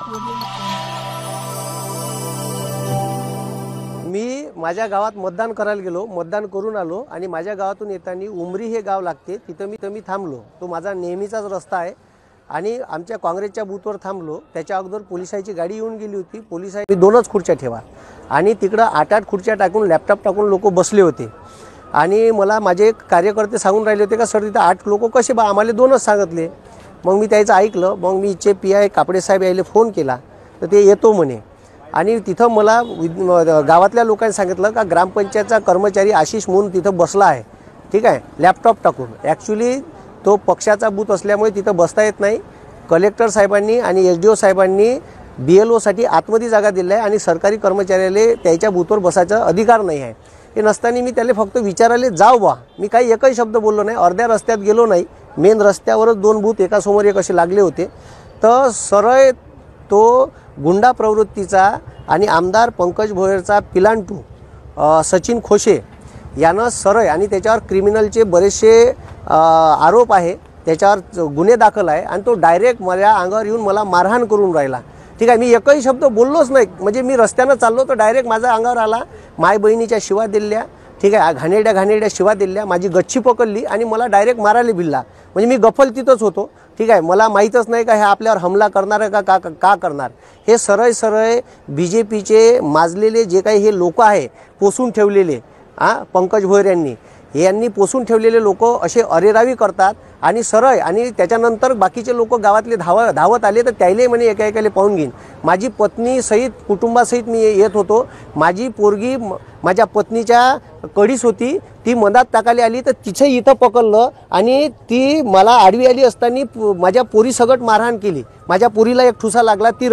मी माझ्या गावात मतदान करायला गेलो, मतदान करून आलो आणि माझ्या गावातून येताना उमरी हे गाव लागते, तिथं मी थांबलो। तो माझा नेहमीचाच रस्ता आहे आणि आमच्या काँग्रेसच्या बूथवर थांबलो। त्याच्या अगोदर पोलिसांची गाडी येऊन गेली होती। पोलिसांनी दोनच खुर्च्या ठेवा आणि तिकडे 8-8 खुर्च्या टाकून लॅपटॉप टाकून लोक बसले होते आणि मला माझे कार्यकर्ते सांगून राहिले होते का सर तिथे 8 लोक कसे बा, आम्हाला 2च सांगितले। मग मी त्याचं ऐकलं। मग मी इचे पीआय कापडे साहेब यायले फोन केला तर ते येतो म्हणे आणि तिथं मला गावातल्या लोकांनी सांगितलं का ग्रामपंचायतचा कर्मचारी आशिष म्हणून तिथं बसला आहे, ठीक आहे, लॅपटॉप टाकून। ॲक्च्युली तो पक्षाचा बूथ असल्यामुळे तिथं बसता येत नाही। कलेक्टर साहेबांनी आणि एसडीओ साहेबांनी BLO साठी आतमध्ये जागा दिली आहे आणि सरकारी कर्मचाऱ्याला त्याच्या बूथवर बसायचा अधिकार नाही आहे। हे नसताना मी त्याला फक्त विचारायला जाऊ बा, मी काही एकही शब्द बोललो नाही। अर्ध्या रस्त्यात गेलो नाही, मेन रस्त्यावरच 2 बूथ एकासमोर एक असे लागले होते। तर सरळ तो गुंडा प्रवृत्तीचा आणि आमदार पंकज भोयरचा पिलांटू सचिन खोशे यानं सरळ आणि त्याच्यावर क्रिमिनलचे बरेचसे आरोप आहे, त्याच्यावर गुन्हे दाखल आहे आणि तो डायरेक्ट माझ्या अंगावर येऊन मला मारहाण करून राहिला, ठीक आहे। मी एकही शब्द बोललोच नाही, म्हणजे मी रस्त्यानं चाललो तर डायरेक्ट माझ्या अंगावर आला, माय बहिणीच्या शिवा दिल्या, ठीक आहे, घाणेरड्या शिवा दिल्या, माझी गच्ची पकडली आणि मला डायरेक्ट मारायला भिडला। म्हणजे मी गफल तिथंच होतो, ठीक आहे। मला माहीतच नाही का हे आपल्यावर हमला करणार आहे का करणार। हे सरळ BJPचे माजलेले जे काही हे लोक आहे पोसून ठेवलेले, पंकज भोयर यांनी पोसून ठेवलेले लोक असे अरेरावी करतात आणि सरळ आणि त्याच्यानंतर बाकीचे लोक गावातले धावत आले तर त्याले म्हणे एका पाहून घेईन। माझी पत्नी सहित कुटुंबासहित मी येत होतो। माझी पोरगी माझ्या पत्नीच्या कडीस होती, ती मधात टाकायला आली तर तिथे इथं पकडलं आणि ती मला आडवी आली असताना माझ्या पोरी सगट मारहाण केली। माझ्या पोरीला एक ठुसा लागला, ती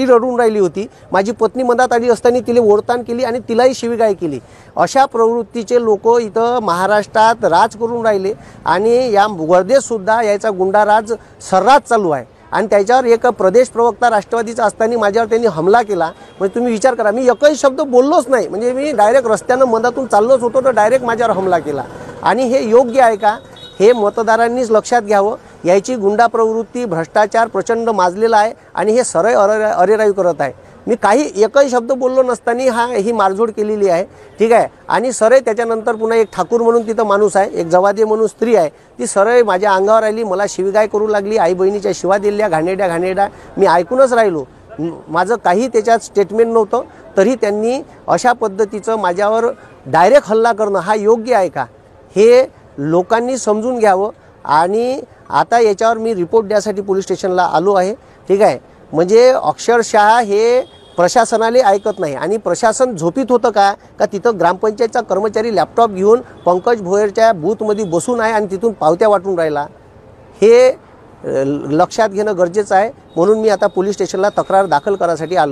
रडून राहिली होती। माझी पत्नी मधात आली असताना तिला ओढताण केली आणि तिलाही शिवीगाळ केली। अशा प्रवृत्तीचे लोक इथं महाराष्ट्रात राज करून राहिले आणि या वर्धेत सुद्धा याचा गुंडाराज सर्रास चालू आहे आणि त्याच्यावर एक प्रदेश प्रवक्ता राष्ट्रवादीचा असताना माझ्यावर त्यांनी हमला केला। म्हणजे तुम्ही विचार करा, मी एकही शब्द बोललोच नाही, म्हणजे मी डायरेक्ट रस्त्यानं मधातून चाललोच होतो तर डायरेक्ट माझ्यावर हमला केला। आणि हे योग्य आहे का? हे मतदारांनीच लक्षात घ्यावं। याची गुंडा प्रवृत्ती भ्रष्टाचार प्रचंड माजलेला आहे आणि हे सरळ अरेरावी करत आहे। मी काही एकही शब्द बोललो नसताना ही मारझोड केलेली आहे, ठीक आहे। आणि सरळ त्याच्यानंतर पुन्हा एक ठाकूर म्हणून तिथं माणूस आहे, एक जवादे म्हणून स्त्री आहे, ती सरळ माझ्या अंगावर आली, मला शिवीगाळ करू लागली, आई बहिणीच्या शिवा दिल्या, घाणेरड्या। मी ऐकूनच राहिलो, माझं काही त्याच्यात स्टेटमेंट नव्हतं, तरी त्यांनी अशा पद्धतीचं माझ्यावर डायरेक्ट हल्ला करणं हा योग्य आहे का? हे लोकांनी समजून घ्यावं। आणि आता याच्यावर मी रिपोर्ट द्यासाठी पोलीस स्टेशनला आलो आहे, ठीक आहे। म्हणजे अक्षरशः हे प्रशासनाले ऐकत नाही आणि प्रशासन झोपीत होतं का तिथं ग्रामपंचायतचा कर्मचारी लॅपटॉप घेऊन पंकज भोयरच्या बूथमध्ये बसून आहे आणि तिथून पावत्या वाटून राहिला। हे लक्षात घेणं गरजेचं आहे। म्हणून मी आता पोलीस स्टेशनला तक्रार दाखल करायसाठी आलो।